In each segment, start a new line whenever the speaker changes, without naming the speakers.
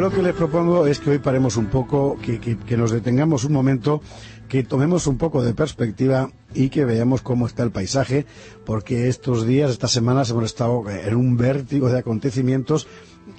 lo que les propongo es que hoy paremos un poco, que nos detengamos un momento, que tomemos un poco de perspectiva y que veamos cómo está el paisaje, porque estos días, estas semanas hemos estado en un vértigo de acontecimientos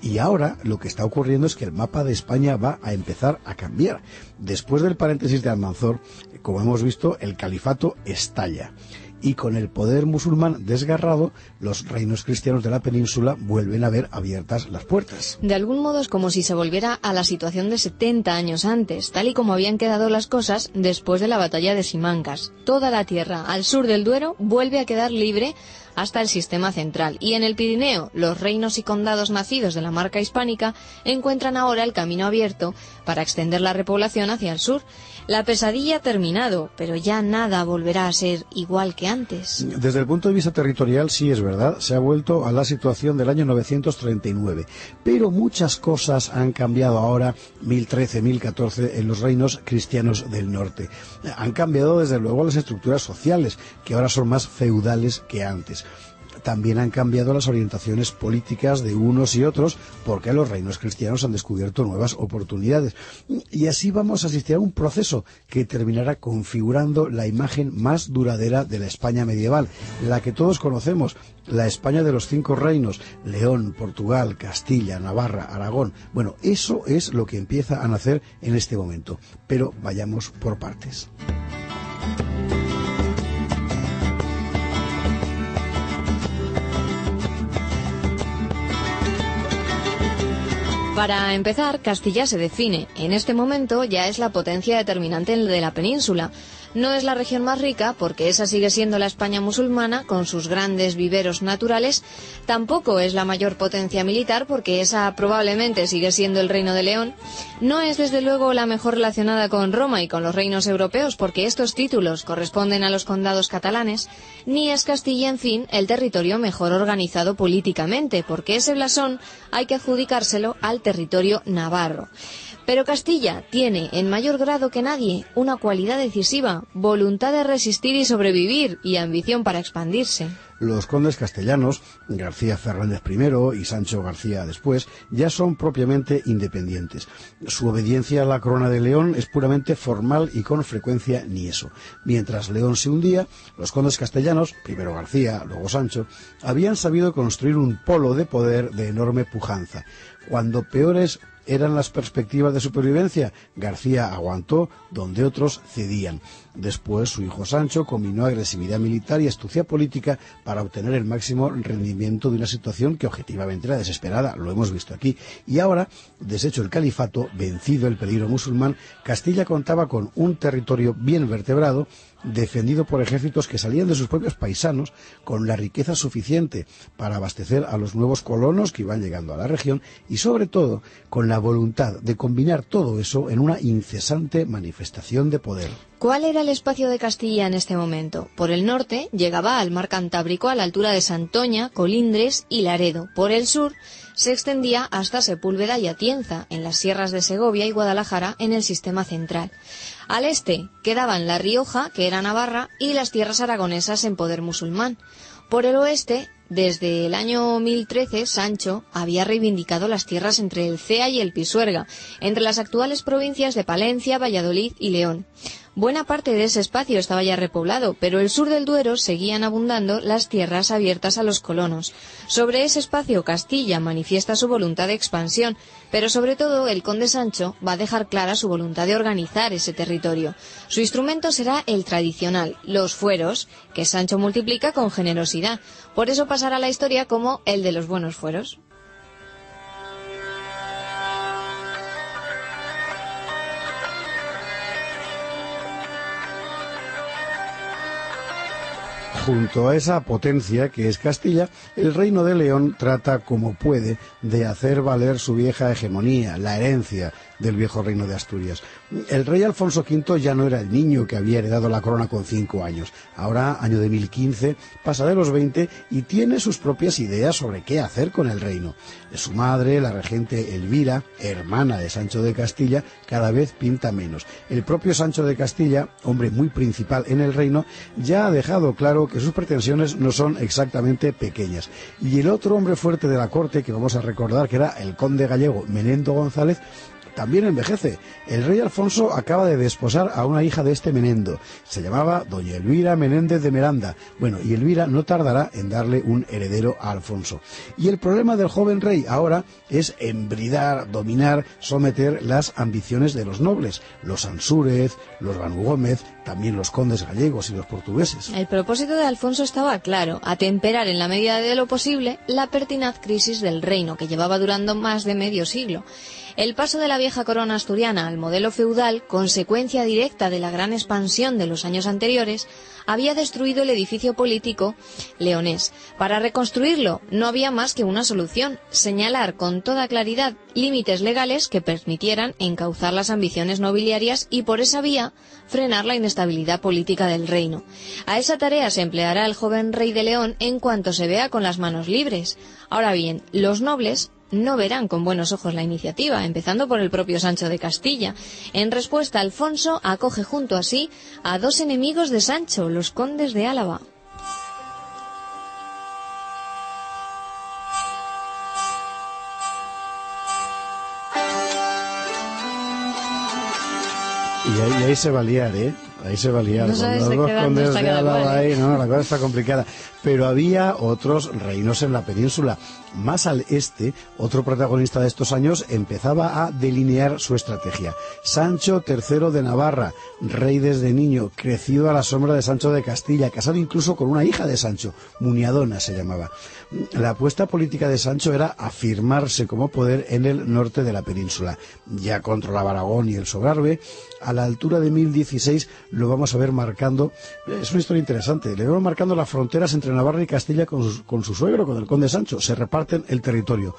y ahora lo que está ocurriendo es que el mapa de España va a empezar a cambiar. Después del paréntesis de Almanzor, como hemos visto, el califato estalla. Y con el poder musulmán desgarrado, los reinos cristianos de la península vuelven a ver abiertas las puertas.
De algún modo es como si se volviera a la situación de 70 años antes, tal y como habían quedado las cosas después de la batalla de Simancas. Toda la tierra al sur del Duero vuelve a quedar libre hasta el sistema central, y en el Pirineo los reinos y condados nacidos de la marca hispánica encuentran ahora el camino abierto para extender la repoblación hacia el sur. La pesadilla ha terminado, pero ya nada volverá a ser igual que antes.
Desde el punto de vista territorial, sí es verdad, se ha vuelto a la situación del año 939, pero muchas cosas han cambiado ahora, 1013, 1014, en los reinos cristianos del norte. Han cambiado desde luego las estructuras sociales, que ahora son más feudales que antes. También han cambiado las orientaciones políticas de unos y otros, porque los reinos cristianos han descubierto nuevas oportunidades. Y así vamos a asistir a un proceso que terminará configurando la imagen más duradera de la España medieval, la que todos conocemos, la España de los 5 reinos: León, Portugal, Castilla, Navarra, Aragón. Bueno, eso es lo que empieza a nacer en este momento. Pero vayamos por partes.
Para empezar, Castilla se define. En este momento ya es la potencia determinante de la península. No es la región más rica, porque esa sigue siendo la España musulmana, con sus grandes viveros naturales. Tampoco es la mayor potencia militar, porque esa probablemente sigue siendo el Reino de León. No es desde luego la mejor relacionada con Roma y con los reinos europeos, porque estos títulos corresponden a los condados catalanes. Ni es Castilla, en fin, el territorio mejor organizado políticamente, porque ese blasón hay que adjudicárselo al territorio navarro. Pero Castilla tiene, en mayor grado que nadie, una cualidad decisiva: voluntad de resistir y sobrevivir, y ambición para expandirse.
Los condes castellanos, García Fernández I y Sancho García después, ya son propiamente independientes. Su obediencia a la corona de León es puramente formal y con frecuencia ni eso. Mientras León se hundía, los condes castellanos, primero García, luego Sancho, habían sabido construir un polo de poder de enorme pujanza. Cuando peores eran las perspectivas de supervivencia, García aguantó donde otros cedían. Después su hijo Sancho combinó agresividad militar y astucia política para obtener el máximo rendimiento de una situación que objetivamente era desesperada, lo hemos visto aquí. Y ahora, deshecho el califato, vencido el peligro musulmán, Castilla contaba con un territorio bien vertebrado, defendido por ejércitos que salían de sus propios paisanos, con la riqueza suficiente para abastecer a los nuevos colonos que iban llegando a la región, y sobre todo con la voluntad de combinar todo eso en una incesante manifestación de poder.
¿Cuál era el espacio de Castilla en este momento? Por el norte llegaba al mar Cantábrico a la altura de Santoña, Colindres y Laredo. Por el sur se extendía hasta Sepúlveda y Atienza, en las sierras de Segovia y Guadalajara, en el sistema central. Al este quedaban La Rioja, que era Navarra, y las tierras aragonesas en poder musulmán. Por el oeste, desde el año 1013, Sancho había reivindicado las tierras entre el Cea y el Pisuerga, entre las actuales provincias de Palencia, Valladolid y León. Buena parte de ese espacio estaba ya repoblado, pero el sur del Duero seguían abundando las tierras abiertas a los colonos. Sobre ese espacio Castilla manifiesta su voluntad de expansión, pero sobre todo el conde Sancho va a dejar clara su voluntad de organizar ese territorio. Su instrumento será el tradicional, los fueros, que Sancho multiplica con generosidad. Por eso pasará a la historia como el de los buenos fueros.
Junto a esa potencia que es Castilla, el Reino de León trata como puede de hacer valer su vieja hegemonía, la herencia del viejo reino de Asturias. El rey Alfonso V ya no era el niño que había heredado la corona con 5 años. Ahora, año de 1015, pasa de los 20 y tiene sus propias ideas sobre qué hacer con el reino. Su madre, la regente Elvira, hermana de Sancho de Castilla, cada vez pinta menos. El propio Sancho de Castilla, hombre muy principal en el reino, ya ha dejado claro que sus pretensiones no son exactamente pequeñas. Y el otro hombre fuerte de la corte, que vamos a recordar que era el conde gallego Menendo González, también envejece. El rey Alfonso acaba de desposar a una hija de este Menendo. Se llamaba doña Elvira Menéndez de Miranda. Bueno, y Elvira no tardará en darle un heredero a Alfonso. Y el problema del joven rey ahora es embridar, dominar, someter las ambiciones de los nobles. Los Ansúrez, los Banu Gómez, también los condes gallegos y los portugueses.
El propósito de Alfonso estaba claro: atemperar en la medida de lo posible la pertinaz crisis del reino, que llevaba durando más de medio siglo. El paso de la vieja corona asturiana al modelo feudal, consecuencia directa de la gran expansión de los años anteriores, había destruido el edificio político leonés. Para reconstruirlo no había más que una solución: señalar con toda claridad límites legales que permitieran encauzar las ambiciones nobiliarias y por esa vía frenar la inestabilidad política del reino. A esa tarea se empleará el joven rey de León en cuanto se vea con las manos libres. Ahora bien, los nobles no verán con buenos ojos la iniciativa, empezando por el propio Sancho de Castilla. En respuesta, Alfonso acoge junto a sí a dos enemigos de Sancho, los condes de Álava.
Y ahí se va a liar, ¿eh? Ahí se va a liar.
No sabes
con los dos condes de Álava ahí, no, la cosa está complicada. Pero había otros reinos en la península. Más al este, otro protagonista de estos años empezaba a delinear su estrategia. Sancho III de Navarra, rey desde niño, crecido a la sombra de Sancho de Castilla, casado incluso con una hija de Sancho, Muniadona se llamaba. La apuesta política de Sancho era afirmarse como poder en el norte de la península. Ya controlaba Aragón y el Sogarbe. A la altura de 1016 lo vamos a ver marcando, es una historia interesante, le vemos marcando las fronteras entre Navarra y Castilla con su suegro, con el conde Sancho. Se reparten el territorio.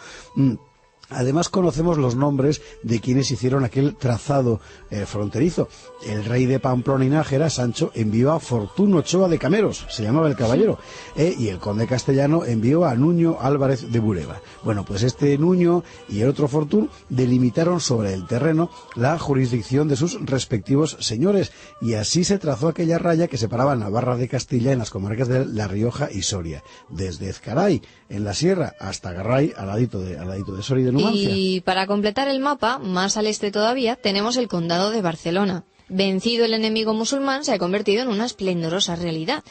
Además conocemos los nombres de quienes hicieron aquel trazado fronterizo. El rey de Pamplona y Nájera, Sancho, envió a Fortuno Ochoa de Cameros, se llamaba el caballero, y el conde castellano envió a Nuño Álvarez de Bureba. Bueno, pues este Nuño y el otro Fortún delimitaron sobre el terreno la jurisdicción de sus respectivos señores, y así se trazó aquella raya que separaba Navarra de Castilla en las comarcas de La Rioja y Soria, desde Ezcaray, en la sierra, hasta Garray, al ladito de Soria y de Numancia.
Y para completar el mapa, más al este todavía, tenemos el condado de Barcelona. Vencido el enemigo musulmán, se ha convertido en una esplendorosa realidad.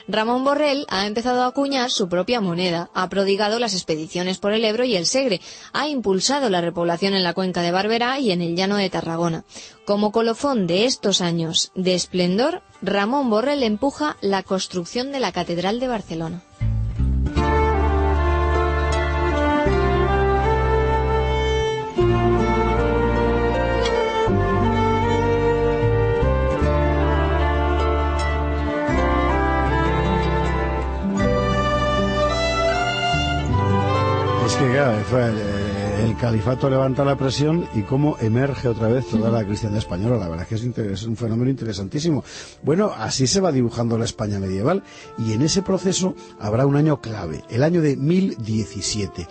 Ramón Borrell ha empezado a acuñar su propia moneda, ha prodigado las expediciones por el Ebro y el Segre, ha impulsado la repoblación en la cuenca de Barberá y en el llano de Tarragona. Como colofón de estos años de esplendor, Ramón Borrell empuja la construcción de la Catedral de Barcelona.
El califato levanta la presión y cómo emerge otra vez toda la cristiandad española. La verdad es que es un fenómeno interesantísimo. Bueno, así se va dibujando la España medieval y en ese proceso habrá un año clave, el año de 1017.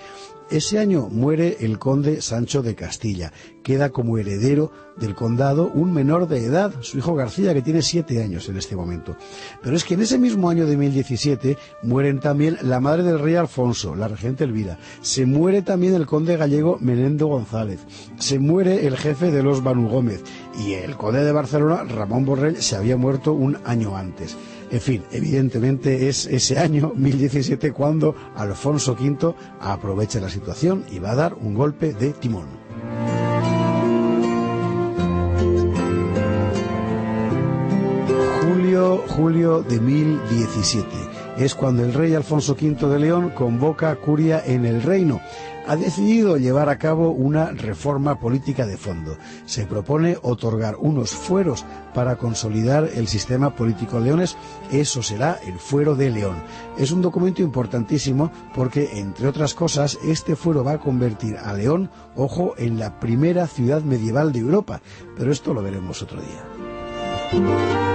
Ese año muere el conde Sancho de Castilla. Queda como heredero del condado un menor de edad, su hijo García, que tiene 7 años en este momento. Pero es que en ese mismo año de 1017 mueren también la madre del rey Alfonso, la regente Elvira. Se muere también el conde gallego Menendo González. Se muere el jefe de los Banu Gómez. Y el conde de Barcelona, Ramón Borrell, se había muerto un año antes. En fin, evidentemente es ese año 1017 cuando Alfonso V aprovecha la situación y va a dar un golpe de timón. Julio de 1017 es cuando el rey Alfonso V de León convoca curia en el reino. ha decidido llevar a cabo una reforma política de fondo. Se propone otorgar unos fueros para consolidar el sistema político leonés. Eso será el Fuero de León. Es un documento importantísimo porque, entre otras cosas, este fuero va a convertir a León, ojo, en la primera ciudad medieval de Europa. Pero esto lo veremos otro día.